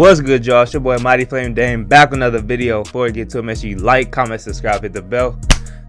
What's good, y'all? It's your boy Mighty Flame Dame back with another video. Before we get to it, make sure you like, comment, subscribe, hit the bell,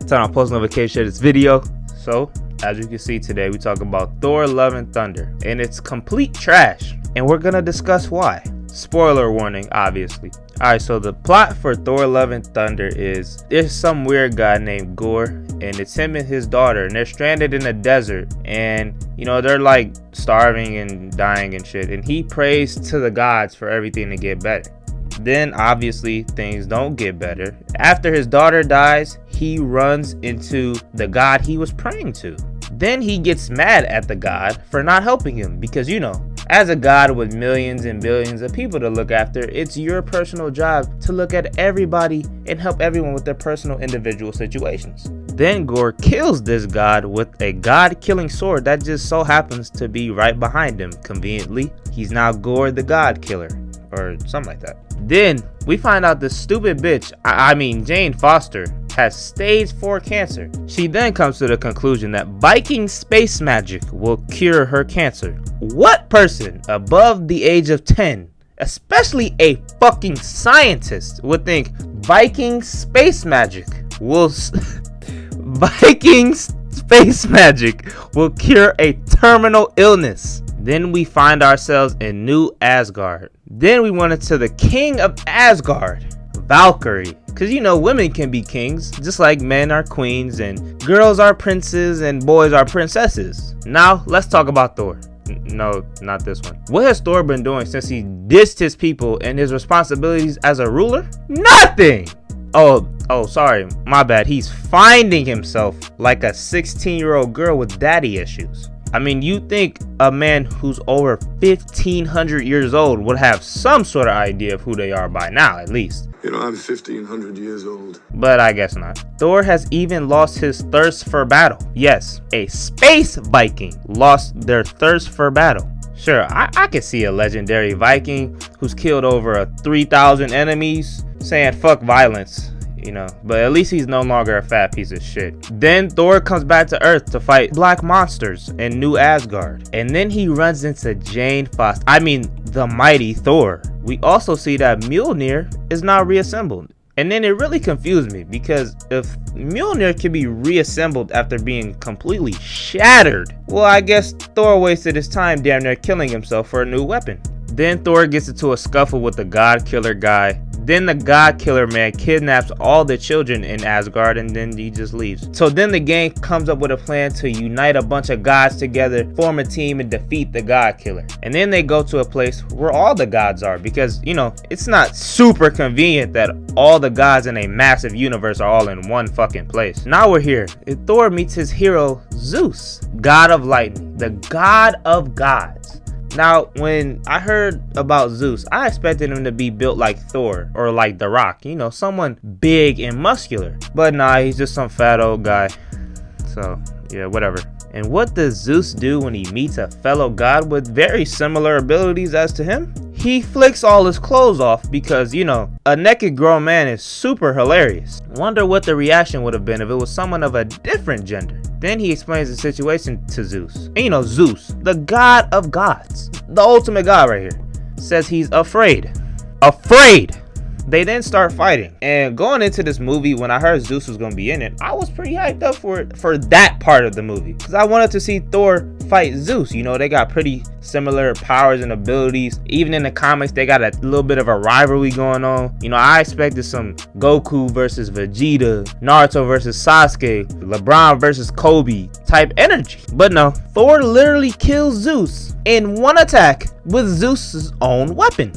turn on post notifications, share this video. So as you can see today, we talk about Thor Love and Thunder, and it's complete trash, and we're gonna discuss why. Spoiler warning, obviously. Alright, so the plot for Thor Love and Thunder is there's some weird guy named Gore, and it's him and his daughter, and they're stranded in a desert, and you know, they're like starving and dying and shit, and he prays to the gods for everything to get better. Then obviously things don't get better. After his daughter dies, he runs into the god he was praying to. Then he gets mad at the god for not helping him, because you know, as a god with millions and billions of people to look after, it's your personal job to look at everybody and help everyone with their personal individual situations. Then Gore kills this god with a god-killing sword that just so happens to be right behind him. Conveniently, he's now Gore the god killer, or something like that. Then we find out this stupid bitch, I mean Jane Foster, has stage 4 cancer. She then comes to the conclusion that Viking space magic will cure her cancer. What person above the age of 10, especially a fucking scientist, would think Viking space magic will Viking space magic will cure a terminal illness? Then we find ourselves in New Asgard. Then we went into the king of Asgard, Valkyrie. Because you know, women can be kings, just like men are queens, and girls are princes, and boys are princesses. Now, let's talk about Thor. No, not this one. What has Thor been doing since he dissed his people and his responsibilities as a ruler? Nothing! Oh, sorry, my bad. He's finding himself like a 16-year-old girl with daddy issues. I mean, you think a man who's over 1,500 years old would have some sort of idea of who they are by now, at least. You know, I'm 1,500 years old. But I guess not. Thor has even lost his thirst for battle. Yes, a space Viking lost their thirst for battle. Sure, I can see a legendary Viking who's killed over 3,000 enemies saying fuck violence, you know, but at least he's no longer a fat piece of shit. Then Thor comes back to Earth to fight black monsters in New Asgard, and then he runs into Jane Foster, I mean the mighty Thor. We also see that Mjolnir is now reassembled, and then it really confused me, because if Mjolnir can be reassembled after being completely shattered, well, I guess Thor wasted his time damn near killing himself for a new weapon. Then Thor gets into a scuffle with the god killer guy. Then the god killer man kidnaps all the children in Asgard, and then he just leaves. So then the gang comes up with a plan to unite a bunch of gods together, form a team, and defeat the god killer. And then they go to a place where all the gods are, because you know, it's not super convenient that all the gods in a massive universe are all in one fucking place. Now we're here, and Thor meets his hero Zeus, god of lightning, the god of gods. Now, when I heard about Zeus, I expected him to be built like Thor or like The Rock, you know, someone big and muscular. But nah, he's just some fat old guy. So, yeah, whatever. And what does Zeus do when he meets a fellow god with very similar abilities as to him? He flicks all his clothes off because, you know, a naked grown man is super hilarious. Wonder what the reaction would have been if it was someone of a different gender. Then he explains the situation to Zeus. And you know, Zeus, the god of gods, the ultimate god right here, says he's afraid. Afraid! They then start fighting. And going into this movie, when I heard Zeus was going to be in it, I was pretty hyped up for that part of the movie, because I wanted to see Thor fight Zeus. You know, they got pretty similar powers and abilities. Even in the comics, they got a little bit of a rivalry going on. You know, I expected some Goku versus Vegeta, Naruto versus Sasuke, LeBron versus Kobe type energy. But no, Thor literally kills Zeus in one attack with Zeus's own weapon.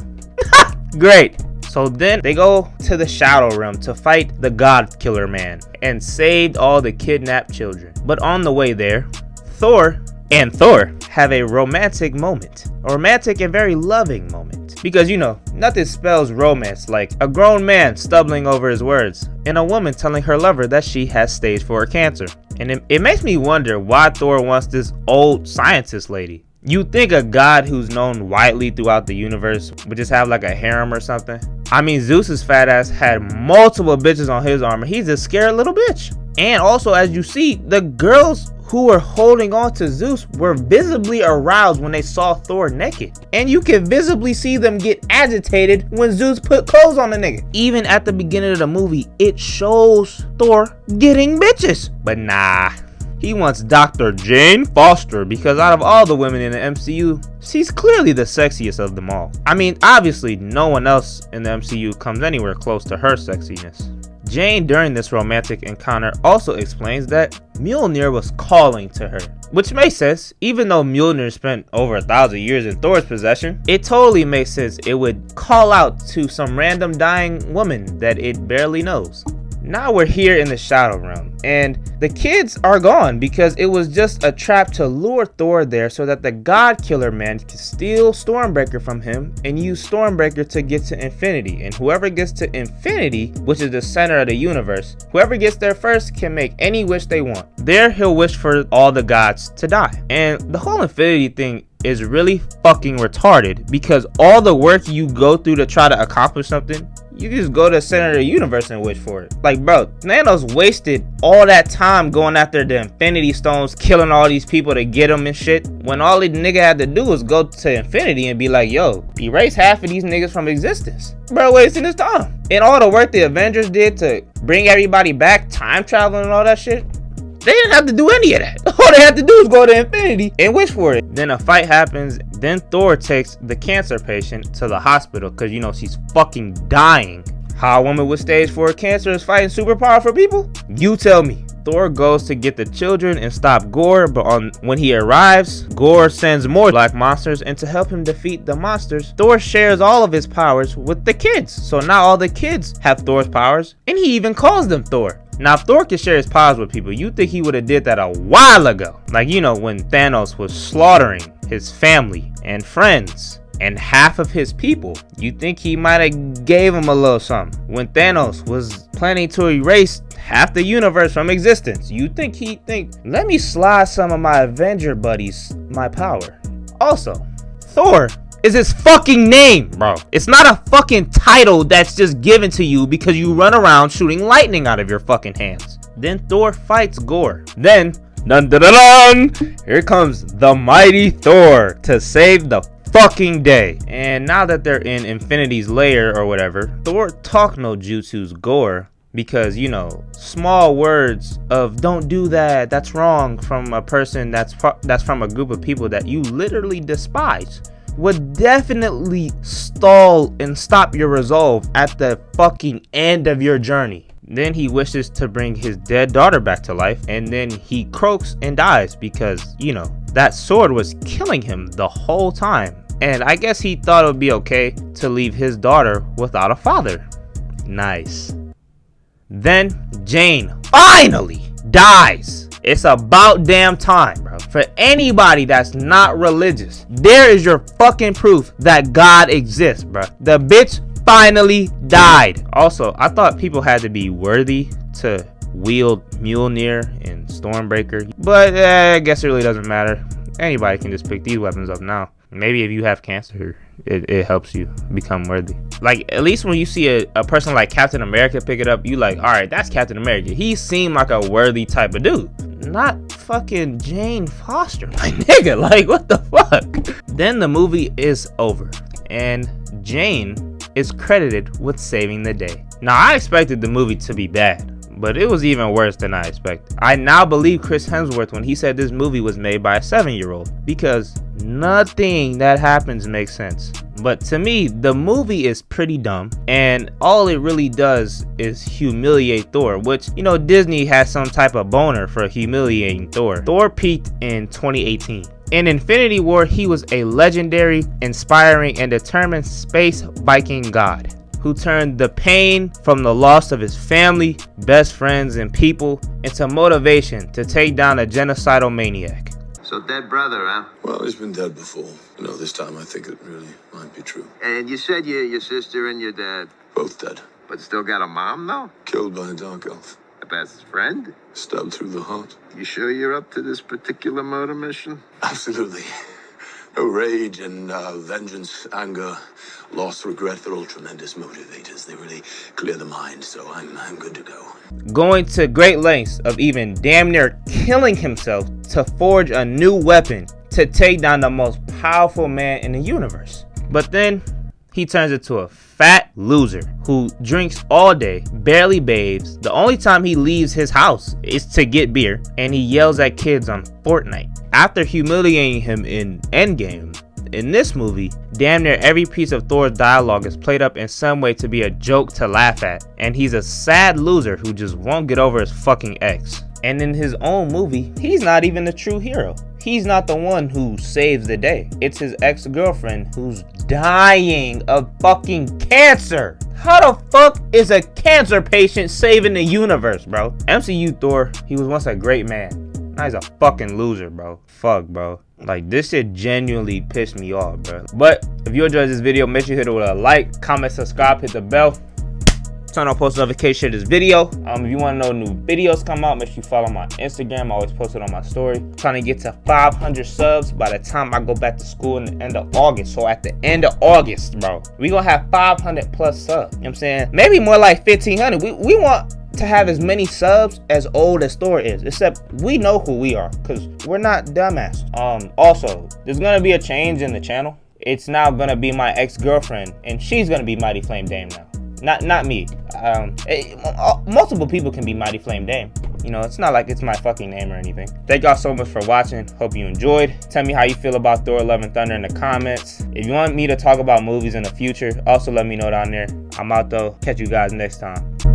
Great. So then they go to the Shadow Realm to fight the God Killer Man and saved all the kidnapped children. But on the way there, Thor and Thor have a romantic moment. A romantic and very loving moment. Because you know, nothing spells romance like a grown man stumbling over his words and a woman telling her lover that she has stage 4 cancer. And it makes me wonder why Thor wants this old scientist lady. You'd think a god who's known widely throughout the universe would just have like a harem or something. I mean, Zeus's fat ass had multiple bitches on his armor. He's a scared little bitch. And also, as you see, the girls who were holding on to Zeus were visibly aroused when they saw Thor naked. And you can visibly see them get agitated when Zeus put clothes on the nigga. Even at the beginning of the movie, it shows Thor getting bitches. But nah, he wants Dr. Jane Foster because out of all the women in the MCU, she's clearly the sexiest of them all. I mean, obviously, no one else in the MCU comes anywhere close to her sexiness. Jane, during this romantic encounter, also explains that Mjolnir was calling to her, which makes sense. Even though Mjolnir spent over 1,000 years in Thor's possession, it totally makes sense it would call out to some random dying woman that it barely knows. Now we're here in the Shadow Realm, and the kids are gone because it was just a trap to lure Thor there so that the God Killer man can steal Stormbreaker from him and use Stormbreaker to get to Infinity. And whoever gets to Infinity, which is the center of the universe, whoever gets there first can make any wish they want. There he'll wish for all the gods to die. And the whole Infinity thing is really fucking retarded because all the work you go through to try to accomplish something, you just go to the center of the universe and wish for it. Like, bro, Thanos wasted all that time going after the Infinity Stones, killing all these people to get them and shit, when all the nigga had to do was go to Infinity and be like, yo, erase half of these niggas from existence. Bro, wasting his time. And all the work the Avengers did to bring everybody back, time traveling and all that shit, they didn't have to do any of that. All they had to do is go to Infinity and wish for it. Then a fight happens. Then Thor takes the cancer patient to the hospital because, you know, she's fucking dying. How a woman with stage 4 cancer is fighting super powerful people? You tell me. Thor goes to get the children and stop Gore, but when he arrives, Gore sends more black monsters, and to help him defeat the monsters, Thor shares all of his powers with the kids. So now all the kids have Thor's powers, and he even calls them Thor. Now, if Thor can share his powers with people, you think he would have did that a while ago. Like, you know, when Thanos was slaughtering his family and friends and half of his people, you think he might have gave him a little something. When Thanos was planning to erase half the universe from existence, you think he'd think, let me slide some of my Avenger buddies my power. Also, Thor is his fucking name, bro. It's not a fucking title that's just given to you because you run around shooting lightning out of your fucking hands. Then Thor fights Gore. Then, dun dun dun dun, here comes the mighty Thor to save the fucking day. And now that they're in Infinity's lair or whatever, Thor talk no jutsu's Gore because, you know, small words of don't do that, that's wrong, from a person that's from a group of people that you literally despise would definitely stall and stop your resolve at the fucking end of your journey. Then he wishes to bring his dead daughter back to life, and then he croaks and dies because, you know, that sword was killing him the whole time. And I guess he thought it would be okay to leave his daughter without a father. Nice. Then Jane finally dies. It's about damn time, bro. For anybody that's not religious, there is your fucking proof that God exists, bro. The bitch finally died. Also, I thought people had to be worthy to wield Mjolnir and Stormbreaker, but I guess it really doesn't matter. Anybody can just pick these weapons up now. Maybe if you have cancer, it helps you become worthy. Like, at least when you see a person like Captain America pick it up, you like, all right, that's Captain America. He seemed like a worthy type of dude. Not fucking Jane Foster, my nigga. Like, what the fuck? Then the movie is over, and Jane is credited with saving the day. Now, I expected the movie to be bad, but it was even worse than I expected. I now believe Chris Hemsworth when he said this movie was made by a 7-year-old, because nothing that happens makes sense. But to me, the movie is pretty dumb, and all it really does is humiliate Thor, which, you know, Disney has some type of boner for humiliating Thor. Thor peaked in 2018. In Infinity War, he was a legendary, inspiring, and determined space Viking god who turned the pain from the loss of his family, best friends, and people into motivation to take down a genocidal maniac. So dead brother, huh? Well, he's been dead before. You know, this time I think it really might be true. And you said your sister and your dad, Both dead. but still got a mom, though? Killed by a dark elf. A best friend? Stabbed through the heart. You sure you're up to this particular murder mission? Absolutely. Rage and vengeance, anger, loss, regret, they're all tremendous motivators. They really clear the mind, so I'm good to go. Going to great lengths of even damn near killing himself to forge a new weapon to take down the most powerful man in the universe. But then he turns into a fat loser who drinks all day, barely bathes. The only time he leaves his house is to get beer, and he yells at kids on Fortnite. After humiliating him in Endgame, in this movie, damn near every piece of Thor's dialogue is played up in some way to be a joke to laugh at, and he's a sad loser who just won't get over his fucking ex. And in his own movie, he's not even the true hero. He's not the one who saves the day. It's his ex-girlfriend who's dying of fucking cancer. How the fuck is a cancer patient saving the universe, bro? MCU Thor, he was once a great man. Now he's a fucking loser, bro. Fuck, bro. Like, this shit genuinely pissed me off, bro. But if you enjoyed this video, make sure you hit it with a like, comment, subscribe, hit the bell. Turn on post notifications, share this video. If you want to know new videos come out, make sure you follow my Instagram. I always post it on my story. I'm trying to get to 500 subs by the time I go back to school in the end of August. So at the end of August, bro, we gonna have 500 plus subs. You know what I'm saying? Maybe more like 1,500. We want to have as many subs as old as Thor is, except we know who we are because we're not dumbass. Also, there's gonna be a change in the channel. It's now gonna be my ex-girlfriend, and she's gonna be Mighty Flame Dame now. Not me. Multiple people can be Mighty Flame Dame. You know, it's not like it's my fucking name or anything. Thank y'all so much for watching. Hope you enjoyed. Tell me how you feel about Thor: Love and Thunder in the comments. If you want me to talk about movies in the future, also let me know down there. I'm out though. Catch you guys next time.